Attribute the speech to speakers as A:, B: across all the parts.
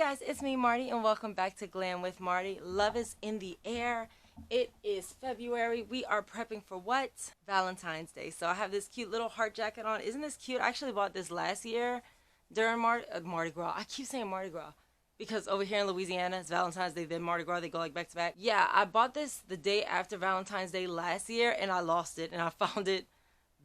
A: guys, it's me, Marty, and welcome back to Glam with Marty. Love is in the air. It is February. We are prepping for what? Valentine's Day. So I have this cute little heart jacket on. Isn't this cute? I actually bought this last year during Mardi Gras. I keep saying Mardi Gras because over here in Louisiana, it's Valentine's Day, then Mardi Gras. They go like back to back. Yeah, I bought this the day after Valentine's Day last year, and I lost it, and I found it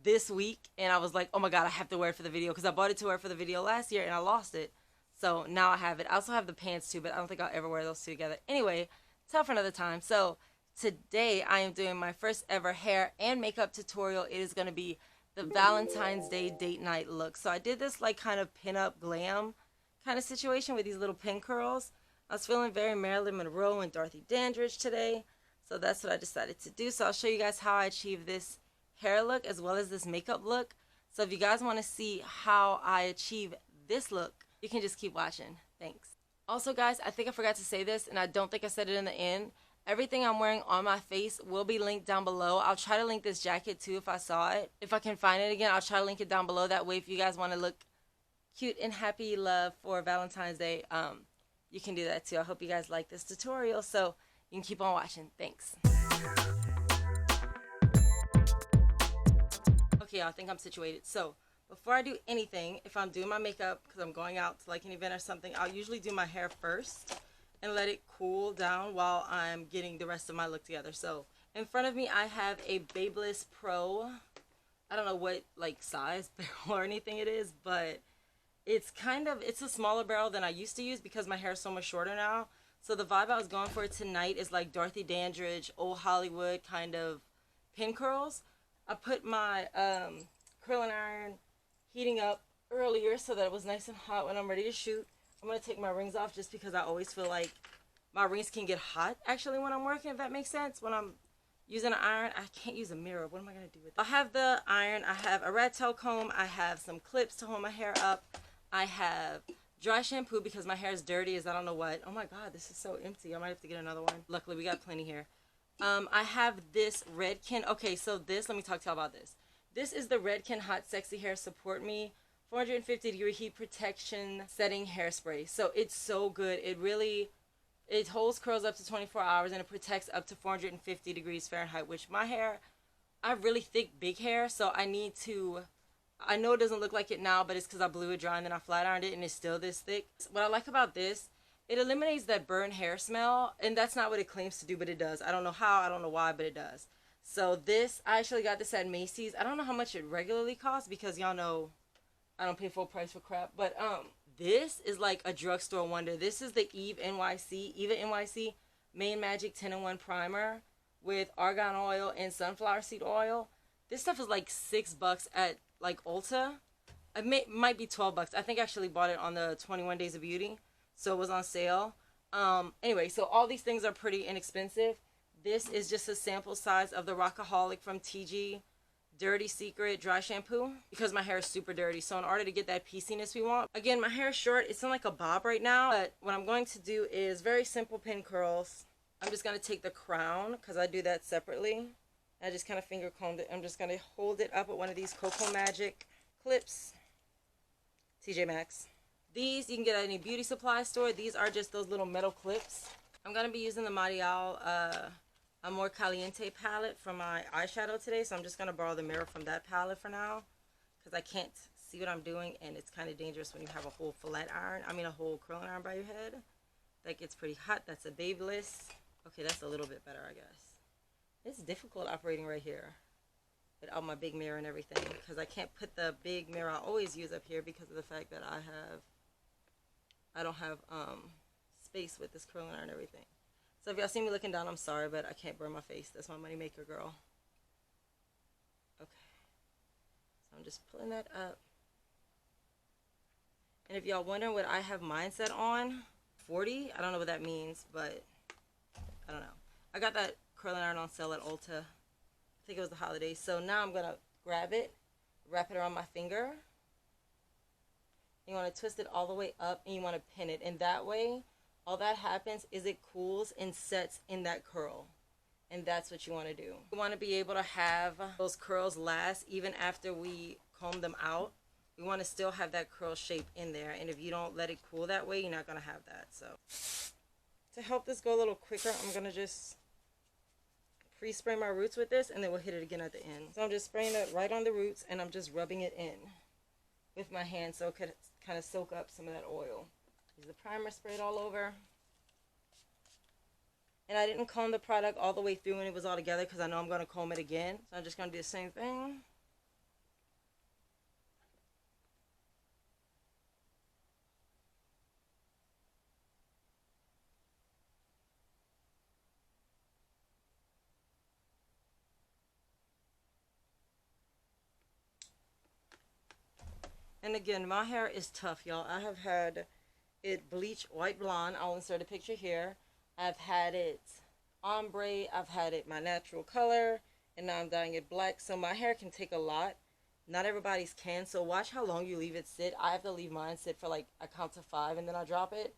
A: this week, and I was like, oh my god, I have to wear it for the video because I bought it to wear for the video last year, and I lost it. So now I have it. I also have the pants too, but I don't think I'll ever wear those two together. Anyway, tell for another time. So today I am doing my first ever hair and makeup tutorial. It is going to be the Valentine's Day date night look. So I did this like kind of pin-up glam kind of situation with these little pin curls. I was feeling very Marilyn Monroe and Dorothy Dandridge today. So that's what I decided to do. So I'll show you guys how I achieve this hair look as well as this makeup look. So if you guys want to see how I achieve this look, you can just keep watching. Thanks. Also, guys, I think I forgot to say this, and I don't think I said it in the end. Everything I'm wearing on my face will be linked down below. I'll try to link this jacket, too, if I saw it. If I can find it again, I'll try to link it down below. That way, if you guys want to look cute and happy love for Valentine's Day, you can do that, too. I hope you guys like this tutorial, so you can keep on watching. Thanks. Okay, y'all, I think I'm situated. So before I do anything, if I'm doing my makeup, because I'm going out to like an event or something, I'll usually do my hair first and let it cool down while I'm getting the rest of my look together. So in front of me, I have a Babyliss Pro. I don't know what like size barrel or anything it is, but it's a smaller barrel than I used to use because my hair is so much shorter now. So the vibe I was going for tonight is like Dorothy Dandridge, old Hollywood kind of pin curls. I put my curling iron heating up earlier so that it was nice and hot when I'm ready to shoot. I'm going to take my rings off just because I always feel like my rings can get hot actually when I'm working, if that makes sense. When I'm using an iron, I can't use a mirror. What am I going to do with it? I have the iron, I have a rat tail comb, I have some clips to hold my hair up, I have dry shampoo because my hair is dirty as I don't know what. Oh my god, this is so empty. I might have to get another one. Luckily, we got plenty here. I have this Redken. Okay, so this, let me talk to y'all about this. This is the Redken Hot Sexy Hair Support Me 450 degree heat protection setting hairspray. So it's so good. It holds curls up to 24 hours and it protects up to 450 degrees Fahrenheit, which my hair, I have really thick, big hair, so I know it doesn't look like it now, but it's because I blew it dry and then I flat ironed it and it's still this thick. What I like about this, it eliminates that burnt hair smell, and that's not what it claims to do, but it does. I don't know how, I don't know why, but it does. So this, I actually got this at Macy's. I don't know how much it regularly costs because y'all know I don't pay full price for crap. But this is like a drugstore wonder. This is the Eva NYC Main Magic 10-in-1 primer with argan oil and sunflower seed oil. This stuff is like $6 at like Ulta. It might be $12. I think I actually bought it on the 21 Days of Beauty, so it was on sale. Anyway, so all these things are pretty inexpensive. This is just a sample size of the Rockaholic from TG Dirty Secret dry shampoo because my hair is super dirty. So in order to get that pieciness we want, again, my hair is short. It's in like a bob right now, but what I'm going to do is very simple pin curls. I'm just going to take the crown because I do that separately. I just kind of finger combed it. I'm just going to hold it up with one of these Cocoa Magic clips. TJ Maxx. These you can get at any beauty supply store. These are just those little metal clips. I'm going to be using the Marilee Amor Cliente palette for my eyeshadow today, so I'm just going to borrow the mirror from that palette for now because I can't see what I'm doing, and it's kind of dangerous when you have a whole a whole curling iron by your head. That gets pretty hot. That's a Babyliss. Okay, that's a little bit better, I guess. It's difficult operating right here without my big mirror and everything because I can't put the big mirror I always use up here because of the fact that I don't have space with this curling iron and everything. So if y'all see me looking down, I'm sorry, but I can't burn my face. That's my money maker, girl. Okay. So I'm just pulling that up. And if y'all wondering what I have mine set on, 40. I don't know what that means, but I don't know. I got that curling iron on sale at Ulta. I think it was the holidays. So now I'm going to grab it, wrap it around my finger. You want to twist it all the way up and you want to pin it. And that way, all that happens is it cools and sets in that curl. And that's what you want to do. You want to be able to have those curls last even after we comb them out. we want to still have that curl shape in there. And if you don't let it cool that way, you're not going to have that. So to help this go a little quicker, I'm going to just pre-spray my roots with this, and then we'll hit it again at the end. So I'm just spraying it right on the roots, and I'm just rubbing it in with my hand so it could kind of soak up some of that oil. Use the primer, spray it all over. And I didn't comb the product all the way through when it was all together because I know I'm going to comb it again. So I'm just going to do the same thing. And again, my hair is tough, y'all. I have had it bleached white blonde. I'll insert a picture here. I've had it ombre. I've had it my natural color. And now I'm dyeing it black. So my hair can take a lot. Not everybody's can. So watch how long you leave it sit. I have to leave mine sit for like, I count to 5 and then I drop it.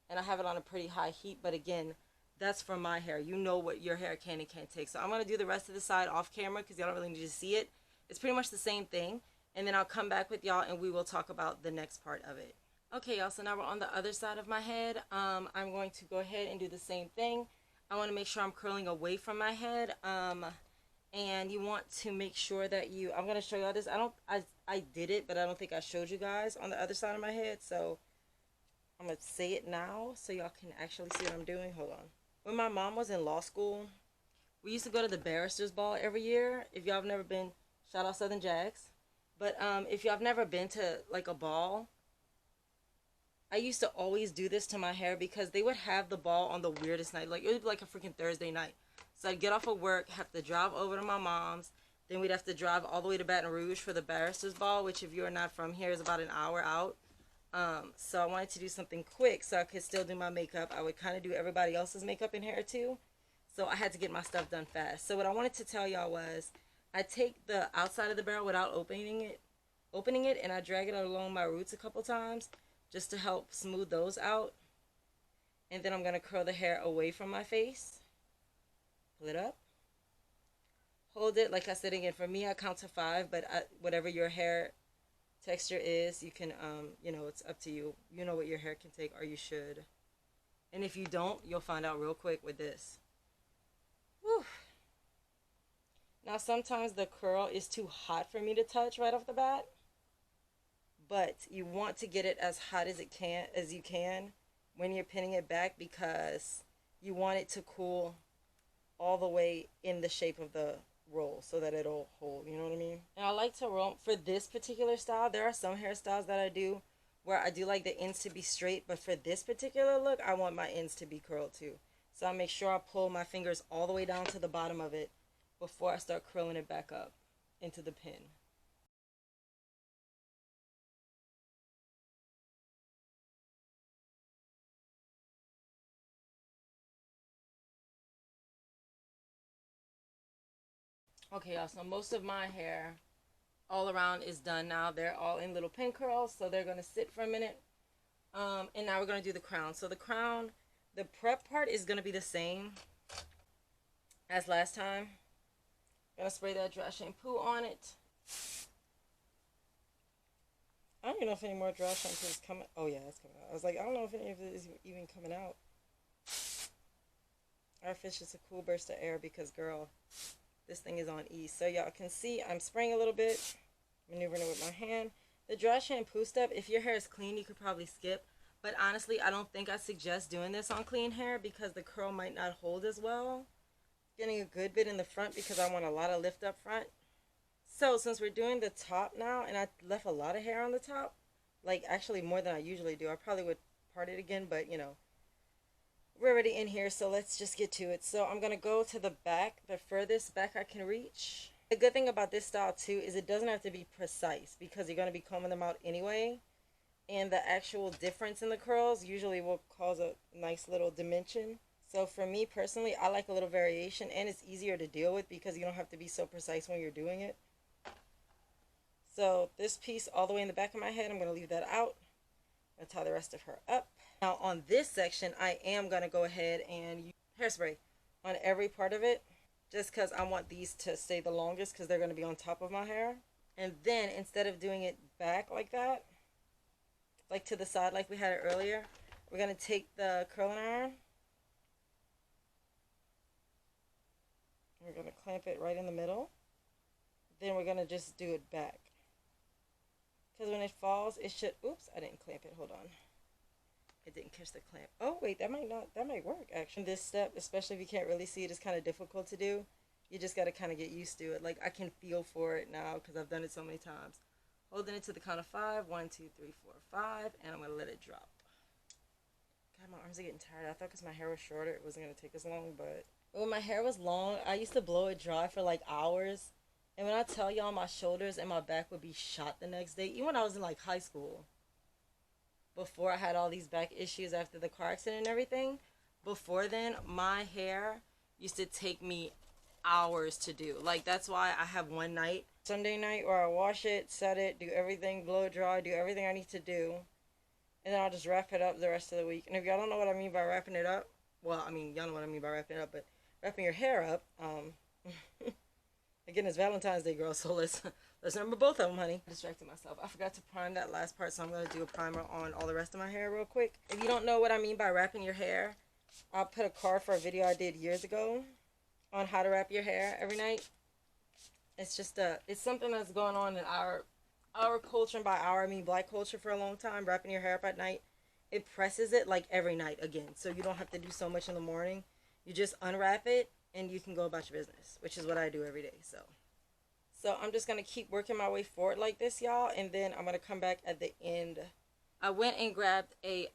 A: And I have it on a pretty high heat. But again, that's for my hair. You know what your hair can and can't take. So I'm going to do the rest of the side off camera because y'all don't really need to see it. It's pretty much the same thing. And then I'll come back with y'all and we will talk about the next part of it. Okay, y'all, so now we're on the other side of my head. I'm going to go ahead and do the same thing. I want to make sure I'm curling away from my head. And you want to make sure that I'm going to show y'all this. I did it, but I don't think I showed you guys on the other side of my head. So I'm going to say it now so y'all can actually see what I'm doing. Hold on. When my mom was in law school, we used to go to the barrister's ball every year. If y'all have never been, shout out Southern Jags. But if y'all have never been to like a ball, I used to always do this to my hair because they would have the ball on the weirdest night. Like it would be like a freaking Thursday night. So I'd get off of work, have to drive over to my mom's. Then we'd have to drive all the way to Baton Rouge for the barrister's ball, which if you're not from here is about an hour out. So I wanted to do something quick so I could still do my makeup. I would kind of do everybody else's makeup and hair too. So I had to get my stuff done fast. So what I wanted to tell y'all was, I take the outside of the barrel without opening it, and I drag it along my roots a couple times just to help smooth those out. And then I'm going to curl the hair away from my face. Pull it up. Hold it. Like I said again, for me, I count to 5, but whatever your hair texture is, you can, you know, it's up to you. You know what your hair can take, or you should. And if you don't, you'll find out real quick with this. Whew. Now, sometimes the curl is too hot for me to touch right off the bat, but you want to get it as hot as you can when you're pinning it back because you want it to cool all the way in the shape of the roll so that it'll hold, you know what I mean? And I like to roll, for this particular style, there are some hairstyles that I do where I do like the ends to be straight, but for this particular look, I want my ends to be curled too. So I make sure I pull my fingers all the way down to the bottom of it before I start curling it back up into the pin. Okay, y'all, so most of my hair all around is done now. They're all in little pin curls, so they're going to sit for a minute. And now we're going to do the crown. So the crown, the prep part is going to be the same as last time. Gonna spray that dry shampoo on it. I don't even know if any more dry shampoo is coming. Oh yeah, it's coming out. I was like, I don't know if any of it is even coming out. Or if it's just a cool burst of air because, girl, this thing is on E. So y'all can see I'm spraying a little bit, maneuvering it with my hand. The dry shampoo step, if your hair is clean, you could probably skip. But honestly, I don't think I suggest doing this on clean hair because the curl might not hold as well. Getting a good bit in the front because I want a lot of lift up front. So since we're doing the top now, and I left a lot of hair on the top, like actually more than I usually do. I probably would part it again, but you know, we're already in here, so let's just get to it. So I'm going to go to the back, the furthest back I can reach. The good thing about this style too is it doesn't have to be precise because you're going to be combing them out anyway. And the actual difference in the curls usually will cause a nice little dimension. So for me personally, I like a little variation, and it's easier to deal with because you don't have to be so precise when you're doing it. So this piece all the way in the back of my head, I'm going to leave that out. I'm going to tie the rest of her up. Now on this section, I am going to go ahead and use hairspray on every part of it, just because I want these to stay the longest because they're going to be on top of my hair. And then instead of doing it back like that, like to the side like we had it earlier. We're going to take the curling iron. We're going to clamp it right in the middle. Then we're going to just do it back. Because when it falls, it should... Oops, I didn't clamp it. Hold on. It didn't catch the clamp. Oh, wait, that might work, actually. This step, especially if you can't really see it, is kind of difficult to do. You just got to kind of get used to it. Like, I can feel for it now because I've done it so many times. Holding it to the count of 5. 1, 2, 3, 4, 5. And I'm going to let it drop. God, my arms are getting tired. I thought because my hair was shorter, it wasn't going to take as long. But when my hair was long, I used to blow it dry for, like, hours. And when I tell y'all, my shoulders and my back would be shot the next day. Even when I was in, like, high school. Before I had all these back issues after the car accident and everything. Before then, my hair used to take me hours to do. Like, that's why I have one night, Sunday night, where I wash it, set it, do everything, blow it dry, do everything I need to do. And then I'll just wrap it up the rest of the week. And if y'all don't know what I mean by wrapping it up, well, I mean, y'all know what I mean by wrapping it up, but wrapping your hair up, again, it's Valentine's Day, girl, so let's remember both of them, honey. I distracted myself. I forgot to prime that last part, so I'm going to do a primer on all the rest of my hair real quick. If you don't know what I mean by wrapping your hair, I'll put a card for a video I did years ago on how to wrap your hair every night. It's just it's something that's going on in our culture, and by our I mean black culture, for a long time. Wrapping your hair up at night, it presses it like every night again, so you don't have to do so much in the morning. You just unwrap it and you can go about your business, which is what I do every day. So I'm just gonna keep working my way forward like this, y'all, and then I'm gonna come back at the end. I went and grabbed a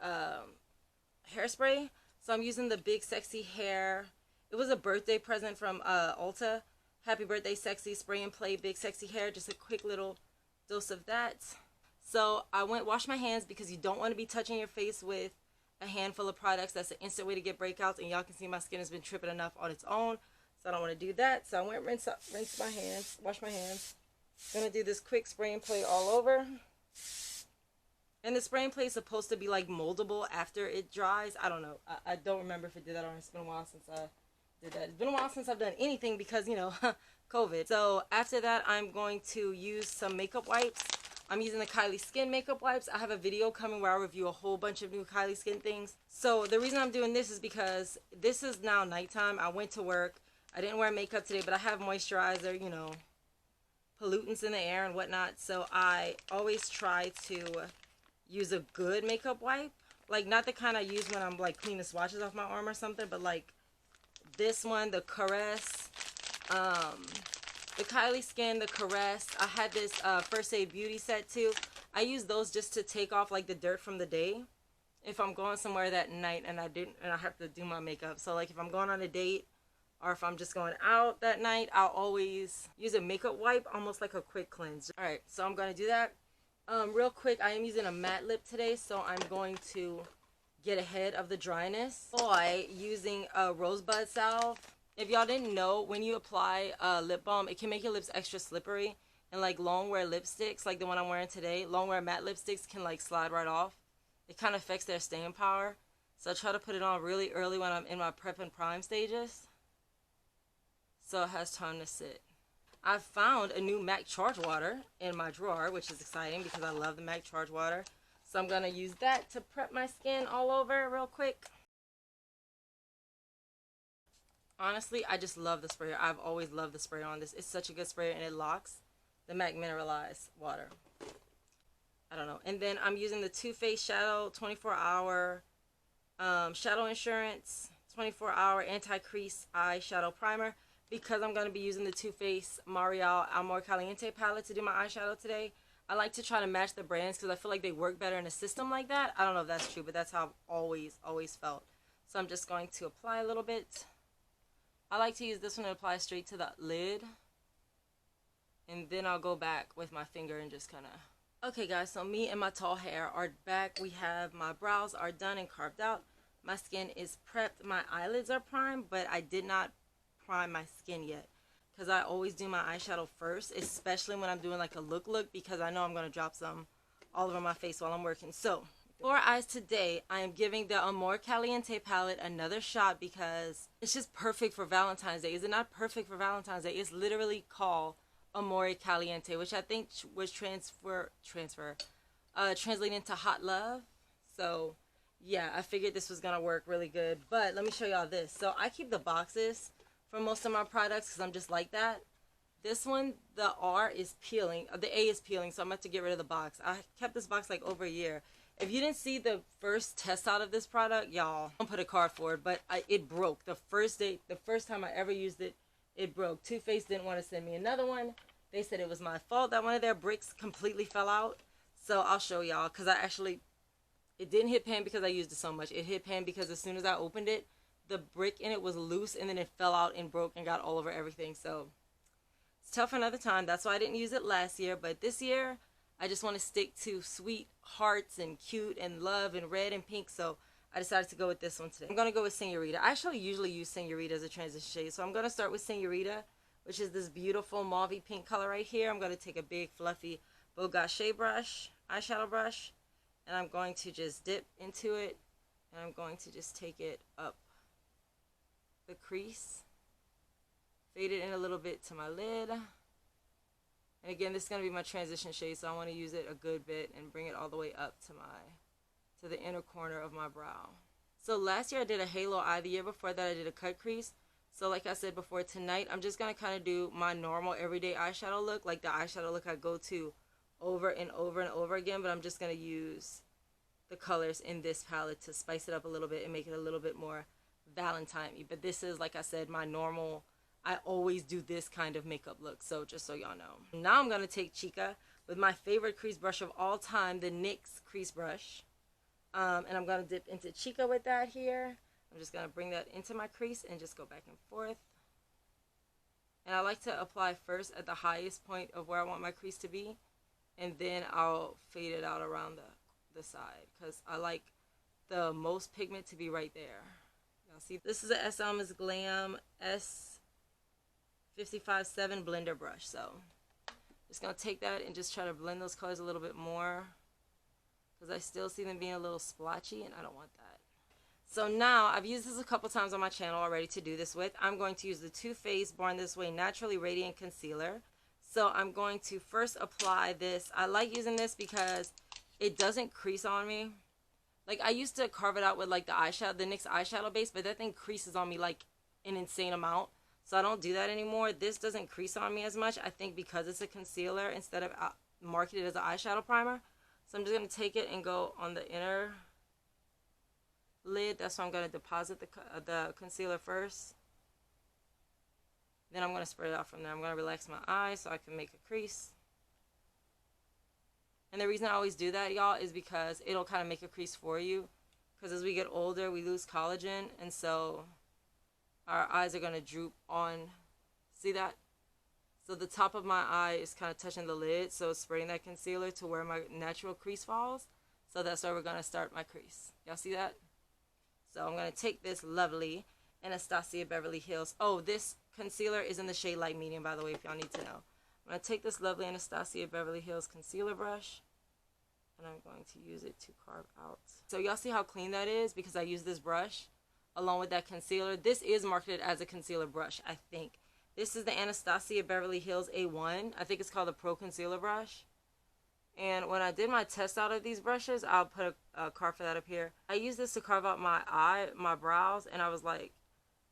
A: hairspray, so I'm using the Big Sexy Hair. It was a birthday present from Ulta. Happy birthday, sexy, spray and play Big Sexy Hair. Just a quick little dose of that. So I went wash my hands because you don't want to be touching your face with a handful of products. That's an instant way to get breakouts, and y'all can see my skin has been tripping enough on its own, so I don't want to do that. So I went rinse my hands, wash my hands. Gonna do this quick spray and play all over. And the spray and play is supposed to be like moldable after it dries. I don't know. I don't remember if it did that or not. It's been a while since I did that. It's been a while since I've done anything because, you know, COVID. So after that, I'm going to use some makeup wipes. I'm using the Kylie Skin makeup wipes. I have a video coming where I review a whole bunch of new Kylie Skin things. So the reason I'm doing this is because this is now nighttime. I went to work. I didn't wear makeup today, but I have moisturizer, you know, pollutants in the air and whatnot. So I always try to use a good makeup wipe. Like, not the kind I use when I'm, like, cleaning swatches off my arm or something, but, like, this one, the Caress, the Kylie Skin, the Caress. I had this First Aid Beauty set too. I use those just to take off like the dirt from the day if I'm going somewhere that night and I have to do my makeup. So like if I'm going on a date or if I'm just going out that night, I'll always use a makeup wipe, almost like a quick cleanse. All right, so I'm going to do that. Real quick, I am using a matte lip today, so I'm going to get ahead of the dryness by using a rosebud salve. If y'all didn't know, when you apply lip balm, it can make your lips extra slippery. And like long wear lipsticks, like the one I'm wearing today, long wear matte lipsticks can like slide right off. It kind of affects their staying power. So I try to put it on really early when I'm in my prep and prime stages, so it has time to sit. I found a new MAC Charge Water in my drawer, which is exciting because I love the MAC Charge Water. So I'm going to use that to prep my skin all over real quick. Honestly, I just love the sprayer. I've always loved the sprayer on this. It's such a good sprayer, and it locks. The MAC Mineralized Water. I don't know. And then I'm using the Too Faced Shadow 24-hour Shadow Insurance 24-hour Anti-Crease Eyeshadow Primer, because I'm going to be using the Too Faced Marilee Amor Cliente palette to do my eyeshadow today. I like to try to match the brands because I feel like they work better in a system like that. I don't know if that's true, but that's how I've always felt. So I'm just going to apply a little bit. I like to use this one to apply straight to the lid. And then I'll go back with my finger and just kind of... Okay, guys, so me and my tall hair are back. We have my brows are done and carved out. My skin is prepped. My eyelids are primed, but I did not prime my skin yet, because I always do my eyeshadow first, especially when I'm doing like a look, because I know I'm going to drop some all over my face while I'm working. So for eyes today, I am giving the Amor Cliente palette another shot because it's just perfect for Valentine's Day. Is it not perfect for Valentine's Day? It's literally called Amor Caliente, which I think was translating to hot love. So yeah, I figured this was gonna work really good. But let me show y'all this. So I keep the boxes for most of my products because I'm just like that. This one, the R is peeling, the A is peeling, so I'm about to get rid of the box. I kept this box like over a year. If you didn't see the first test out of this product, y'all, don't put a card for it, but it broke. The first time I ever used it, it broke. Too Faced didn't want to send me another one. They said it was my fault that one of their bricks completely fell out. So I'll show y'all, because it didn't hit pan because I used it so much. It hit pan because as soon as I opened it, the brick in it was loose, and then it fell out and broke and got all over everything. So it's tough another time. That's why I didn't use it last year. But this year, I just want to stick to sweet hearts and cute and love and red and pink. So I decided to go with this one today. I'm going to go with Senorita. I actually usually use Senorita as a transition shade. So I'm going to start with Senorita, which is this beautiful mauvey pink color right here. I'm going to take a big fluffy Bogachet brush, eyeshadow brush, and I'm going to just dip into it. And I'm going to just take it up the crease, fade it in a little bit to my lid. And again, this is going to be my transition shade, so I want to use it a good bit and bring it all the way up to the inner corner of my brow. So last year I did a halo eye. The year before that I did a cut crease. So like I said before, tonight I'm just going to kind of do my normal everyday eyeshadow look, like the eyeshadow look I go to over and over and over again, but I'm just going to use the colors in this palette to spice it up a little bit and make it a little bit more Valentine-y. But this is, like I said, my normal, I always do this kind of makeup look, so just so y'all know. Now I'm going to take Chica with my favorite crease brush of all time, the NYX crease brush. And I'm going to dip into Chica with that here. I'm just going to bring that into my crease and just go back and forth. And I like to apply first at the highest point of where I want my crease to be, and then I'll fade it out around the side, because I like the most pigment to be right there. Y'all see, this is a SM Glam S557 blender brush. So just gonna take that and just try to blend those colors a little bit more, because I still see them being a little splotchy and I don't want that. So now, I've used this a couple times on my channel already to do this with. I'm going to use the Too Faced Born This Way Naturally Radiant Concealer. So I'm going to first apply this. I like using this because it doesn't crease on me. Like, I used to carve it out with like the NYX eyeshadow base, but that thing creases on me like an insane amount. So I don't do that anymore. This doesn't crease on me as much, I think, because it's a concealer instead of marketed as an eyeshadow primer. So I'm just going to take it and go on the inner lid. That's why I'm going to deposit the concealer first. Then I'm going to spread it out from there. I'm going to relax my eye so I can make a crease. And the reason I always do that, y'all, is because it'll kind of make a crease for you. Because as we get older, we lose collagen. And so our eyes are going to droop on, see that? So the top of my eye is kind of touching the lid. So it's spreading that concealer to where my natural crease falls. So that's where we're going to start my crease. Y'all see that? So I'm going to take this lovely Anastasia Beverly Hills. Oh, this concealer is in the shade Light Medium, by the way, if y'all need to know. I'm going to take this lovely Anastasia Beverly Hills concealer brush, and I'm going to use it to carve out. So y'all see how clean that is because I use this brush along with that concealer. This is marketed as a concealer brush, I think. This is the Anastasia Beverly Hills A1. I think it's called the Pro Concealer Brush. And when I did my test out of these brushes, I'll put a card for that up here. I used this to carve out my brows, and I was like,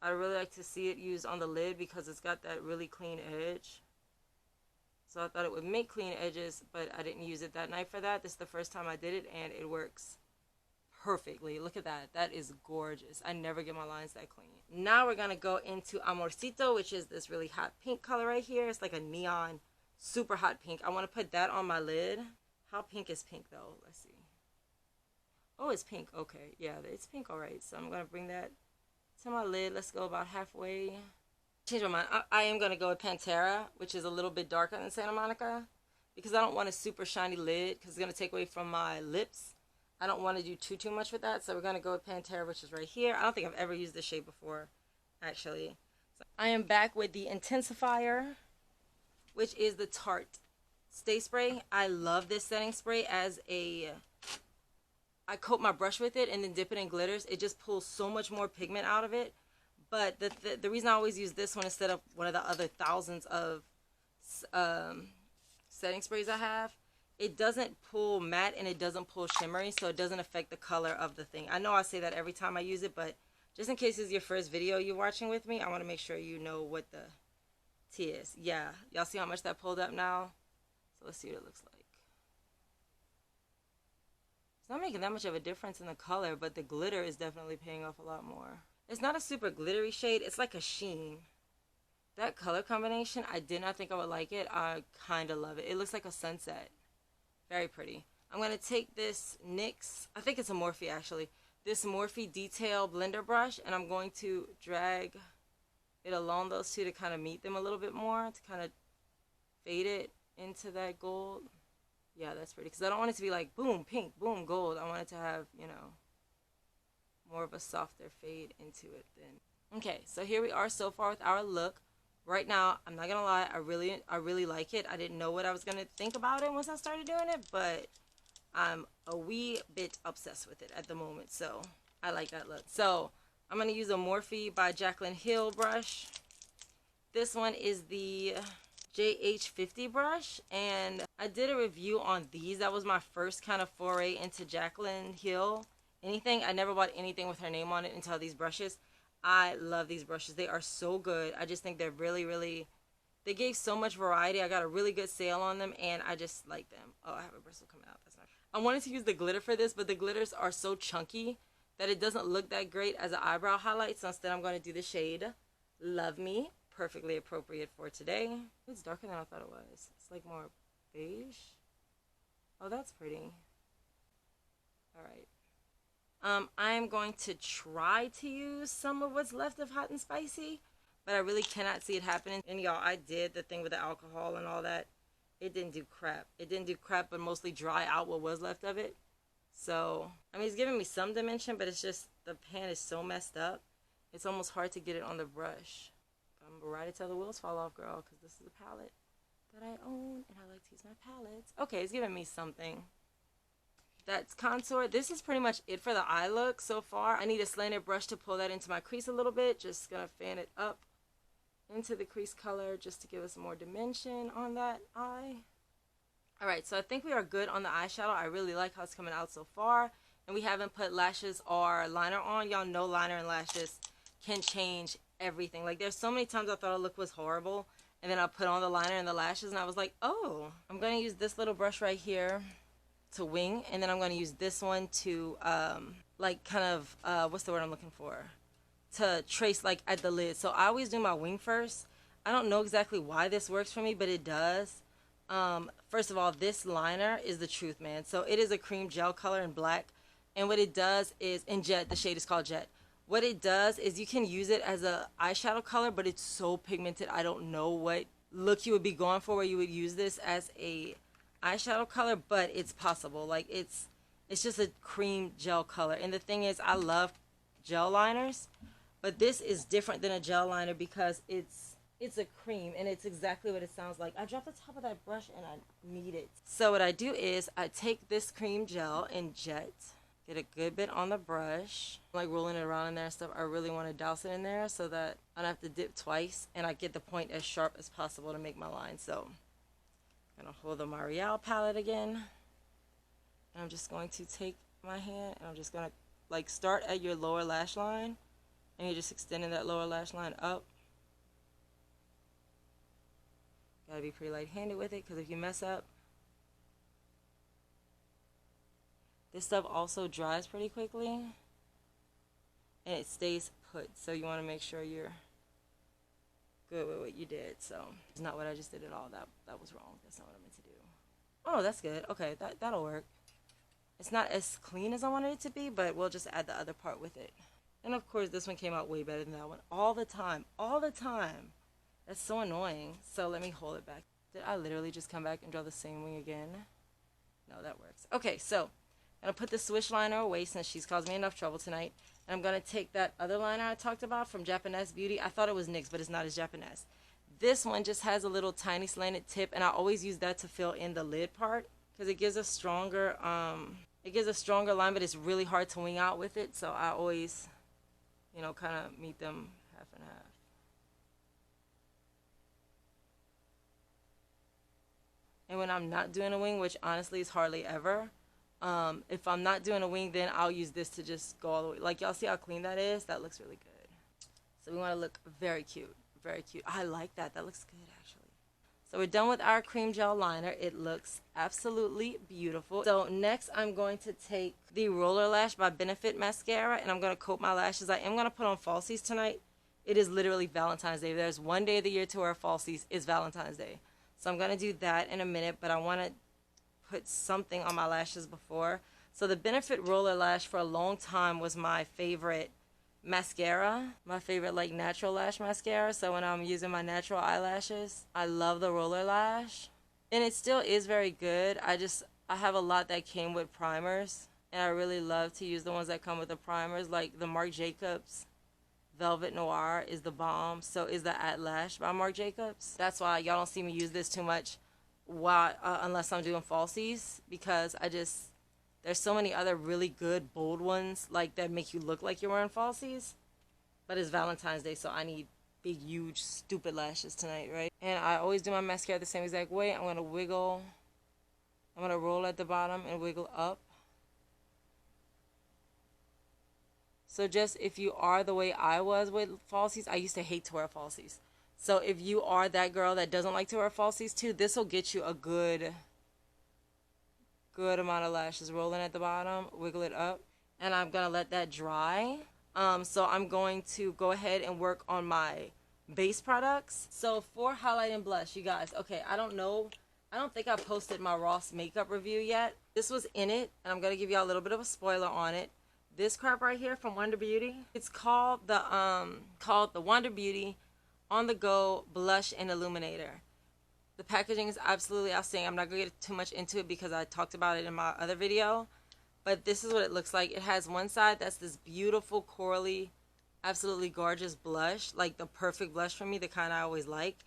A: I really like to see it used on the lid because it's got that really clean edge. So I thought it would make clean edges, but I didn't use it that night for that. This is the first time I did it, and it works perfectly. Look at that. That is gorgeous. I never get my lines that clean. Now we're going to go into Amorcito, which is this really hot pink color right here. It's like a neon, super hot pink. I want to put that on my lid. How pink is pink, though? Let's see. Oh, it's pink. Okay. Yeah, it's pink. All right. So I'm going to bring that to my lid. Let's go about halfway. Change my mind. I am going to go with Pantera, which is a little bit darker than Santa Monica, because I don't want a super shiny lid because it's going to take away from my lips. I don't want to do too much with that, so we're going to go with Pantera, which is right here. I don't think I've ever used this shade before, actually. So I am back with the Intensifier, which is the Tarte Stay Spray. I love this setting spray as a... I coat my brush with it and then dip it in glitters. It just pulls so much more pigment out of it. But the reason I always use this one instead of one of the other thousands of setting sprays I have, it doesn't pull matte and it doesn't pull shimmery, so it doesn't affect the color of the thing. I know I say that every time I use it, but just in case this is your first video you're watching with me, I want to make sure you know what the tea is. Yeah, y'all see how much that pulled up now? So let's see what it looks like. It's not making that much of a difference in the color, but the glitter is definitely paying off a lot more. It's not a super glittery shade. It's like a sheen. That color combination, I did not think I would like it. I kind of love it. It looks like a sunset. Very pretty. I'm going to take this NYX, I think it's a Morphe actually, this Morphe Detail Blender brush, and I'm going to drag it along those two to kind of meet them a little bit more, to kind of fade it into that gold. Yeah, that's pretty, because I don't want it to be like boom, pink, boom, gold. I want it to have, you know, more of a softer fade into it then. Okay, so here we are so far with our look. Right now, I'm not gonna lie, I really like it. I didn't know what I was gonna think about it once I started doing it, but I'm a wee bit obsessed with it at the moment, so I like that look. So I'm gonna use a Morphe by Jaclyn Hill brush. This one is the JH50 brush, and I did a review on these. That was my first kind of foray into Jaclyn Hill. I never bought anything with her name on it until these brushes. I love these brushes. They are so good. I just think they're really, they gave so much variety. I got a really good sale on them, and I just like them. Oh, I have a bristle coming out. That's not. I wanted to use the glitter for this, but the glitters are so chunky that it doesn't look that great as an eyebrow highlight. So instead, I'm going to do the shade Love Me. Perfectly appropriate for today. It's darker than I thought it was. It's like more beige. Oh, that's pretty. All right. I'm going to try to use some of what's left of Hot and Spicy, but I really cannot see it happening. And y'all, I did the thing with the alcohol and all that. It didn't do crap. It didn't do crap, but mostly dry out what was left of it. So, I mean, it's giving me some dimension, but it's just, the pan is so messed up. It's almost hard to get it on the brush. I'm gonna ride it till the wheels fall off, girl, because this is a palette that I own, and I like to use my palettes. Okay, it's giving me something. That's contour. This is pretty much it for the eye look so far. I need a slanted brush to pull that into my crease a little bit. Just gonna fan it up into the crease color just to give us more dimension on that eye. Alright, so I think we are good on the eyeshadow. I really like how it's coming out so far. And we haven't put lashes or liner on. Y'all know liner and lashes can change everything. Like, there's so many times I thought a look was horrible, and then I put on the liner and the lashes, and I was like, oh. I'm gonna use this little brush right here to wing, and then I'm going to use this one to like kind of what's the word I'm looking for, to trace like at the lid. So I always do my wing first. I don't know exactly why this works for me, but it does. First of all, this liner is the truth, man. So it is a cream gel color in black, and what it does is, in Jet, the shade is called Jet. What it does is you can use it as a eyeshadow color, but it's so pigmented. I don't know what look you would be going for where you would use this as a eyeshadow color, but it's possible. Like, it's just a cream gel color. And the thing is, I love gel liners, but this is different than a gel liner because it's a cream, and it's exactly what it sounds like. I dropped the top of that brush and I need it. So what I do is I take this cream gel in Jet, get a good bit on the brush, like rolling it around in there and stuff. I really want to douse it in there so that I don't have to dip twice, and I get the point as sharp as possible to make my line. So I'm going to hold the Marielle palette again, and I'm just going to take my hand, and I'm just going to like start at your lower lash line, and you're just extending that lower lash line up. Gotta be pretty light-handed with it, because if you mess up, this stuff also dries pretty quickly, and it stays put, so you want to make sure you're good with what you did. So it's not what I just did at all. That was wrong. That's not what I meant to do. Oh, that's good. Okay, that'll work. It's not as clean as I wanted it to be, but we'll just add the other part with it. And of course, this one came out way better than that one. All the time. All the time. That's so annoying. So let me hold it back. Did I literally just come back and draw the same wing again? No, that works. Okay, so I'm going to put the Swish liner away since she's caused me enough trouble tonight. And I'm going to take that other liner I talked about from Japanese Beauty. I thought it was NYX, but it's not as Japanese. This one just has a little tiny slanted tip, and I always use that to fill in the lid part because it gives a stronger line, but it's really hard to wing out with it. So I always, you know, kind of meet them half and half. And when I'm not doing a wing, which honestly is hardly ever, if I'm not doing a wing, then I'll use this to just go all the way. Like, y'all see how clean that is? That looks really good. So we want to look very cute. Very cute. I like that. That looks good, actually. So we're done with our cream gel liner. It looks absolutely beautiful. So next I'm going to take the Roller Lash by Benefit Mascara, and I'm going to coat my lashes. I am going to put on falsies tonight. It is literally Valentine's Day. There's one day of the year to wear falsies. It's Valentine's Day. So I'm going to do that in a minute, but I want to put something on my lashes before. So the Benefit Roller Lash for a long time was my favorite mascara, my favorite like natural lash mascara. So when I'm using my natural eyelashes, I love the Roller Lash, and it still is very good. I have a lot that came with primers, and I really love to use the ones that come with the primers. Like the Marc Jacobs Velvet Noir is the bomb. So is the At Lash by Marc Jacobs. That's why y'all don't see me use this too much unless I'm doing falsies, because there's so many other really good bold ones like that make you look like you're wearing falsies. But it's Valentine's Day, so I need big, huge, stupid lashes tonight, right? And I always do my mascara the same exact way. I'm going to wiggle. I'm going to roll at the bottom and wiggle up. So just if you are the way I was with falsies, I used to hate to wear falsies. So if you are that girl that doesn't like to wear falsies too, this will get you a good amount of lashes. Rolling at the bottom, wiggle it up, and I'm gonna let that dry. So I'm going to go ahead and work on my base products. So for highlight and blush, you guys, okay, I don't think I posted my Ross makeup review yet. This was in it, and I'm gonna give y'all a little bit of a spoiler on it. This crap right here from Wonder Beauty, it's called the Wonder Beauty On The Go Blush and Illuminator. The packaging is absolutely outstanding. I'm not going to get too much into it because I talked about it in my other video. But this is what it looks like. It has one side that's this beautiful, corally, absolutely gorgeous blush. Like the perfect blush for me, the kind I always like.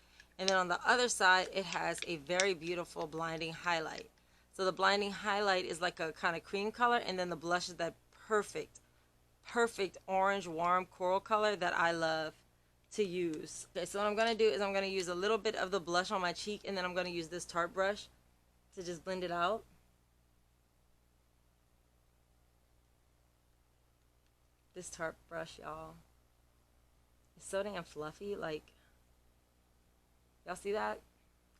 A: And then on the other side, it has a very beautiful blinding highlight. So the blinding highlight is like a kind of cream color. And then the blush is that perfect orange, warm coral color that I love to use. Okay, so what I'm going to do is I'm going to use a little bit of the blush on my cheek, and then I'm going to use this Tarte brush to just blend it out. This Tarte brush, y'all, it's so damn fluffy. Like, y'all see that?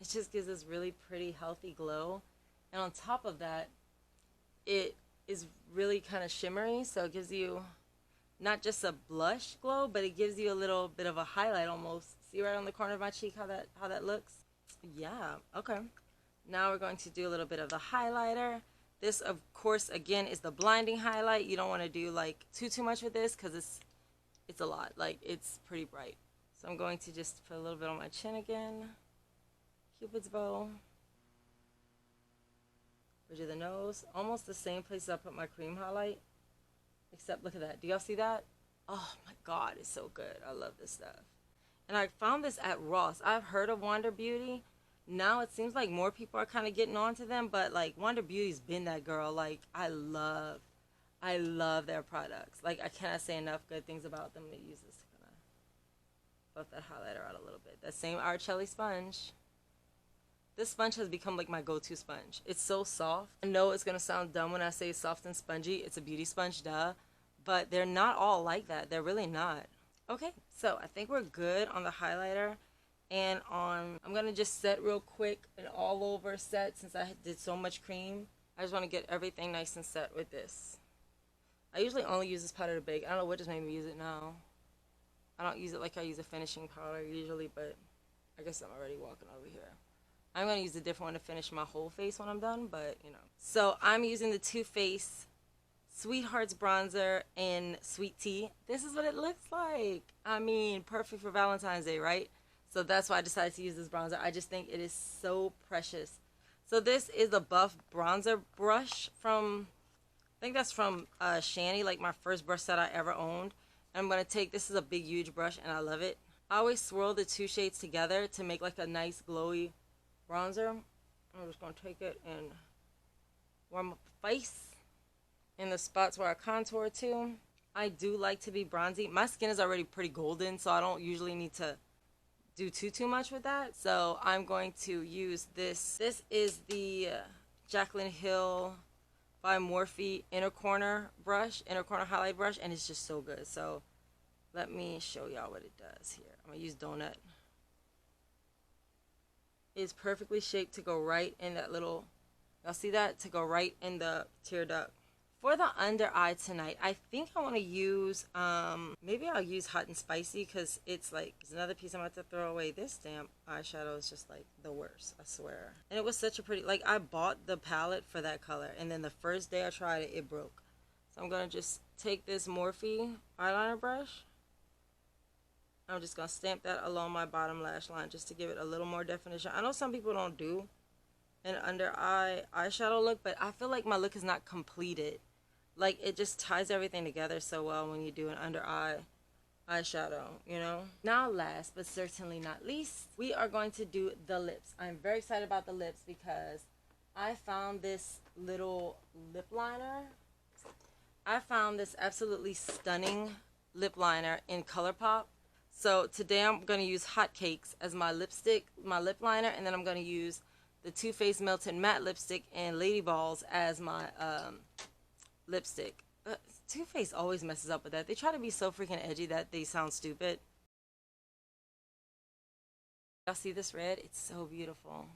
A: It just gives this really pretty, healthy glow. And on top of that, it is really kind of shimmery, so it gives you not just a blush glow, but it gives you a little bit of a highlight almost. See right on the corner of my cheek how that looks? Yeah, okay. Now we're going to do a little bit of the highlighter. This, of course, again, is the blinding highlight. You don't want to do like too much with this because it's a lot. Like, it's pretty bright. So I'm going to just put a little bit on my chin again. Cupid's bow. Bridge of the nose. Almost the same place I put my cream highlight. Except, look at that. Do y'all see that? Oh my God, it's so good. I love this stuff. And I found this at Ross. I've heard of Wonder Beauty. Now it seems like more people are kind of getting on to them, but like Wonder Beauty's been that girl. Like, I love their products. Like, I cannot say enough good things about them. They use this to kind of buff that highlighter out a little bit. That same Arcelli sponge. This sponge has become like my go-to sponge. It's so soft. I know it's going to sound dumb when I say soft and spongy. It's a beauty sponge, duh. But they're not all like that. They're really not. Okay, so I think we're good on the highlighter. And I'm going to just set real quick, an all-over set since I did so much cream. I just want to get everything nice and set with this. I usually only use this powder to bake. I don't know what just made me use it now. I don't use it like I use a finishing powder usually, but I guess I'm already walking over here. I'm going to use a different one to finish my whole face when I'm done, but, you know. So I'm using the Too Faced Sweethearts Bronzer in Sweet Tea. This is what it looks like. I mean, perfect for Valentine's Day, right? So that's why I decided to use this bronzer. I just think it is so precious. So this is a buff bronzer brush from, I think that's from Shani, like my first brush set I ever owned. And I'm going to take, this is a big, huge brush, and I love it. I always swirl the two shades together to make like a nice, glowy bronzer. I'm just going to take it and warm up the face in the spots where I contour to. I do like to be bronzy. My skin is already pretty golden, so I don't usually need to do too much with that. So I'm going to use this. This is the Jaclyn Hill by Morphe inner corner highlight brush, and it's just so good. So let me show y'all what it does here. I'm gonna use Donut. It's perfectly shaped to go right in that little, y'all see that? To go right in the tear duct. For the under eye tonight, I think I want to use, maybe I'll use Hot and Spicy, because it's like, it's another piece I'm about to throw away. This damn eyeshadow is just like the worst, I swear. And it was such a pretty, like, I bought the palette for that color, and then the first day I tried it, it broke. So I'm going to just take this Morphe eyeliner brush. I'm just going to stamp that along my bottom lash line just to give it a little more definition. I know some people don't do an under eye eyeshadow look, but I feel like my look is not completed. Like, it just ties everything together so well when you do an under eye eyeshadow, you know? Now, last but certainly not least, we are going to do the lips. I'm very excited about the lips because I found this little lip liner. I found this absolutely stunning lip liner in ColourPop. So today I'm going to use Hot Cakes as my lipstick, my lip liner, and then I'm going to use the Too Faced Melted Matte Lipstick and Lady Balls as my lipstick. Too Faced always messes up with that. They try to be so freaking edgy that they sound stupid. Y'all see this red? It's so beautiful.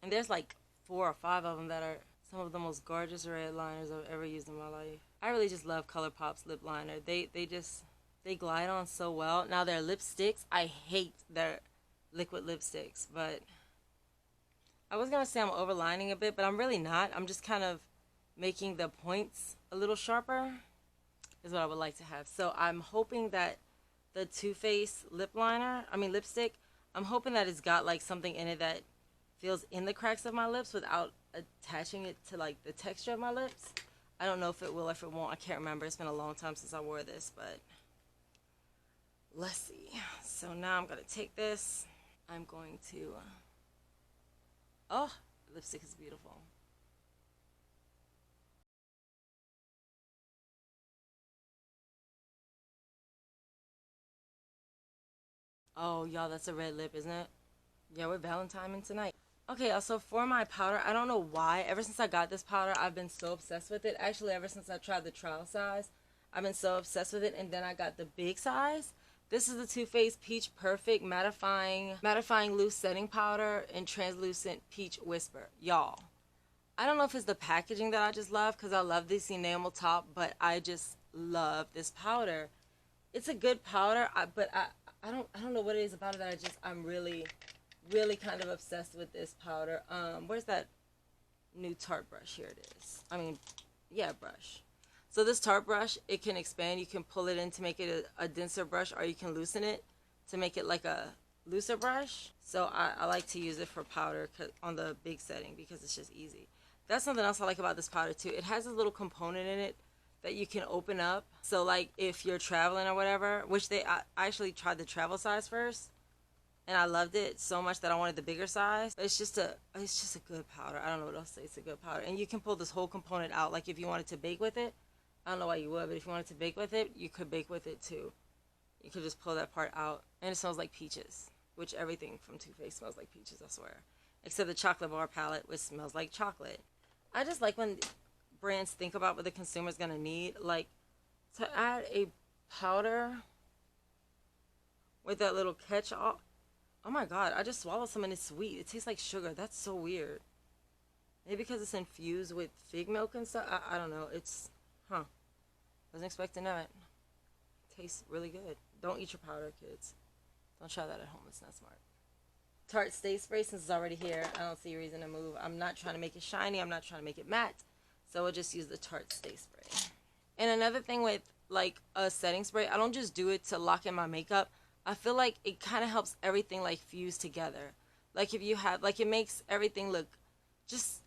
A: And there's like 4 or 5 of them that are some of the most gorgeous red liners I've ever used in my life. I really just love ColourPop's lip liner. They glide on so well. Now their lipsticks, I hate their liquid lipsticks, but I was gonna say I'm overlining a bit, but I'm really not. I'm just kind of making the points a little sharper is what I would like to have. So I'm hoping that the Too Faced lipstick, I'm hoping that it's got like something in it that feels in the cracks of my lips without attaching it to like the texture of my lips. I don't know if it will or if it won't. I can't remember. It's been a long time since I wore this, but let's see. So now I'm gonna take this. I'm going to, oh, the lipstick is beautiful. Oh, y'all, that's a red lip, isn't it? Yeah, we're Valentine tonight. Okay, also for my powder, I don't know why. Ever since I got this powder, I've been so obsessed with it. Actually, ever since I tried the trial size, I've been so obsessed with it. And then I got the big size. This is the Too Faced Peach Perfect Mattifying Loose Setting Powder in Translucent Peach Whisper. Y'all, I don't know if it's the packaging that I just love, because I love this enamel top, but I just love this powder. It's a good powder, but I don't know what it is about it that I'm really kind of obsessed with this powder. Where's that new Tarte brush? Here it is. I mean, yeah, brush. So this Tarte brush, it can expand. You can pull it in to make it a denser brush, or you can loosen it to make it like a looser brush. So I like to use it for powder on the big setting because it's just easy. That's something else I like about this powder too. It has a little component in it that you can open up. So like if you're traveling or whatever, which I actually tried the travel size first, and I loved it so much that I wanted the bigger size. It's just a good powder. I don't know what else to say. It's a good powder. And you can pull this whole component out. Like if you wanted to bake with it, I don't know why you would, but if you wanted to bake with it, you could bake with it too. You could just pull that part out. And it smells like peaches, which everything from Too Faced smells like peaches, I swear. Except the chocolate bar palette, which smells like chocolate. I just like when brands think about what the consumer's gonna need. Like, to add a powder with that little catch-all. Oh my god, I just swallowed some and it's sweet. It tastes like sugar. That's so weird. Maybe because it's infused with fig milk and stuff. I don't know. It's, wasn't expecting that. Tastes really good. Don't eat your powder, kids. Don't try that at home. It's not smart. Tarte Stay Spray, since it's already here, I don't see a reason to move. I'm not trying to make it shiny. I'm not trying to make it matte. So we'll just use the Tarte Stay Spray. And another thing with, like, a setting spray, I don't just do it to lock in my makeup. I feel like it kind of helps everything, like, fuse together. Like, if you have, like, it makes everything look just,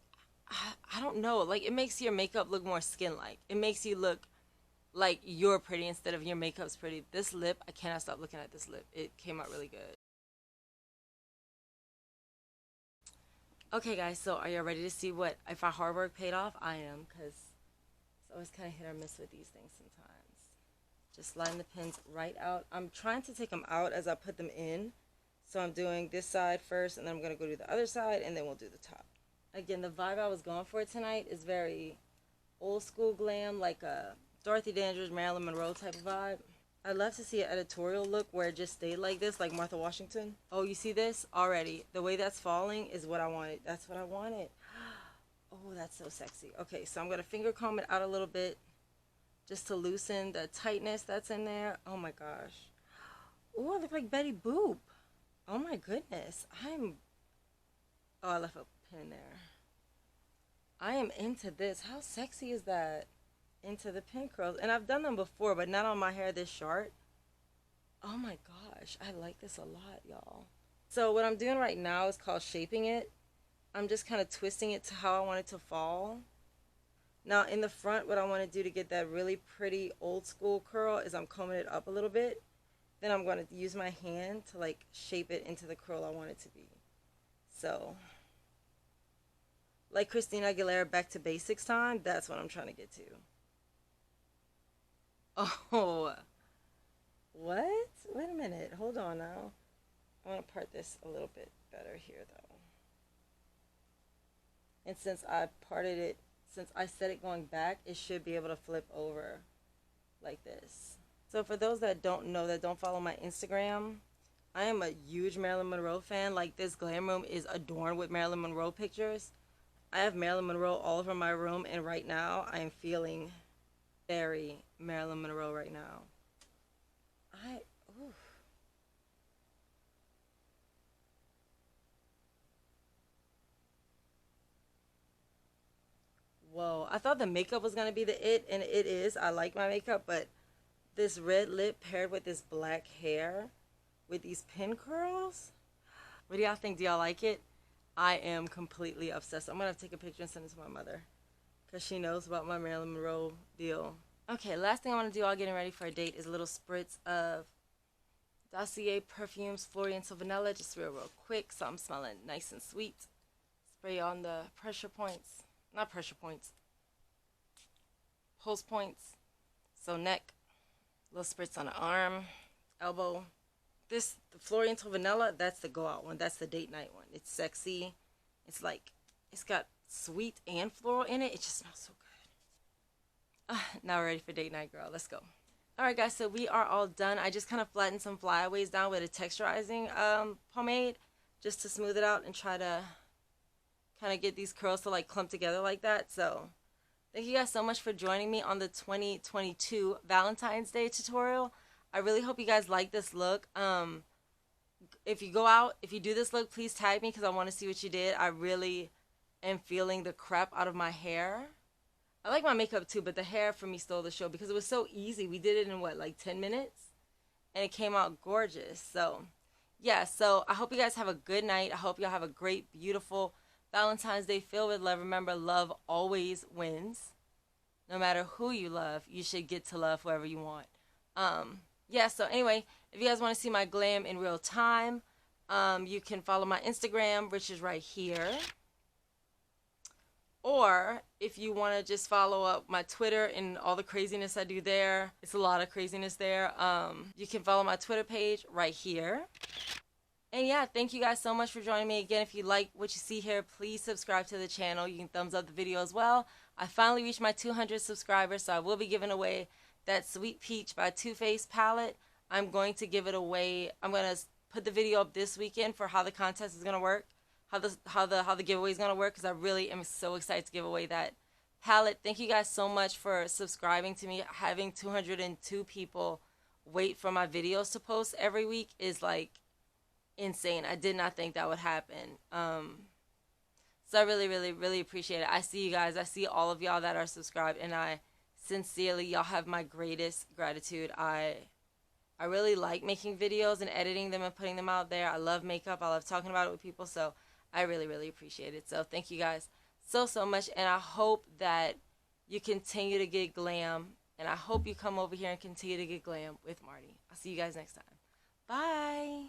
A: I don't know. Like, it makes your makeup look more skin-like. It makes you look like you're pretty instead of your makeup's pretty. This lip, I cannot stop looking at this lip. It came out really good. Okay, guys, so are you ready to see if our hard work paid off? I am, because it's always kind of hit or miss with these things sometimes. Just line the pins right out. I'm trying to take them out as I put them in. So I'm doing this side first, and then I'm going to go to the other side, and then we'll do the top. Again, the vibe I was going for tonight is very old school glam, like a Dorothy Dandridge, Marilyn Monroe type of vibe. I'd love to see an editorial look where it just stayed like this, like Martha Washington. Oh, you see this? Already. The way that's falling is what I wanted. That's what I wanted. Oh, that's so sexy. Okay, so I'm going to finger comb it out a little bit just to loosen the tightness that's in there. Oh my gosh. Oh, I look like Betty Boop. Oh my goodness. Oh, I left a pin there. I am into this. How sexy is that? Into the pin curls. And I've done them before, but not on my hair this short. Oh my gosh. I like this a lot, y'all. So what I'm doing right now is called shaping it. I'm just kind of twisting it to how I want it to fall. Now in the front, what I want to do to get that really pretty old school curl is I'm combing it up a little bit. Then I'm going to use my hand to like shape it into the curl I want it to be. So, like Christina Aguilera Back to Basics time, that's what I'm trying to get to. Oh, what? Wait a minute. Hold on now. I want to part this a little bit better here, though. And since I parted it, since I set it going back, it should be able to flip over like this. So for those that don't know, that don't follow my Instagram, I am a huge Marilyn Monroe fan. Like, this glam room is adorned with Marilyn Monroe pictures. I have Marilyn Monroe all over my room, and right now I am feeling very Marilyn Monroe right now. Oof. Whoa, I thought the makeup was going to be the it, and it is. I like my makeup, but this red lip paired with this black hair with these pin curls. What do y'all think? Do y'all like it? I am completely obsessed. I'm going to take a picture and send it to my mother because she knows about my Marilyn Monroe deal. Okay, last thing I want to do while getting ready for a date is a little spritz of Dossier Perfumes Florian Vanilla, just real quick, so I'm smelling nice and sweet. Spray on the pressure points, not pressure points, pulse points. So neck, little spritz on the arm, elbow. The Florian Vanilla, that's the go out one. That's the date night one. It's sexy. It's like, it's got sweet and floral in it. It just smells so good. Now we're ready for date night, girl. Let's go. Alright guys, so we are all done. I just kind of flattened some flyaways down with a texturizing pomade just to smooth it out and try to kind of get these curls to like clump together like that. So thank you guys so much for joining me on the 2022 Valentine's Day tutorial. I really hope you guys like this look. If you go out, if you do this look, please tag me because I want to see what you did. I really am feeling the crap out of my hair. I like my makeup too, but the hair for me stole the show because it was so easy. We did it in what, like 10 minutes? And it came out gorgeous. So, yeah, so I hope you guys have a good night. I hope y'all have a great, beautiful Valentine's Day filled with love. Remember, love always wins. No matter who you love, you should get to love whoever you want. Yeah, so anyway, if you guys want to see my glam in real time, you can follow my Instagram, which is right here. Or if you want to just follow up my Twitter and all the craziness I do there, it's a lot of craziness there. You can follow my Twitter page right here. And yeah, thank you guys so much for joining me. Again, if you like what you see here, please subscribe to the channel. You can thumbs up the video as well. I finally reached my 200 subscribers, so I will be giving away that Sweet Peach by Too Faced palette. I'm going to give it away. I'm going to put the video up this weekend for how the contest is going to work. How the giveaway is going to work, because I really am so excited to give away that palette. Thank you guys so much for subscribing to me. Having 202 people wait for my videos to post every week is like insane. I did not think that would happen. So I really, really, really appreciate it. I see you guys. I see all of y'all that are subscribed, and I sincerely, y'all have my greatest gratitude. I really like making videos and editing them and putting them out there. I love makeup. I love talking about it with people, so I really, really appreciate it. So thank you guys so, so much, and I hope that you continue to get glam, and I hope you come over here and continue to get glam with Marty. I'll see you guys next time. Bye!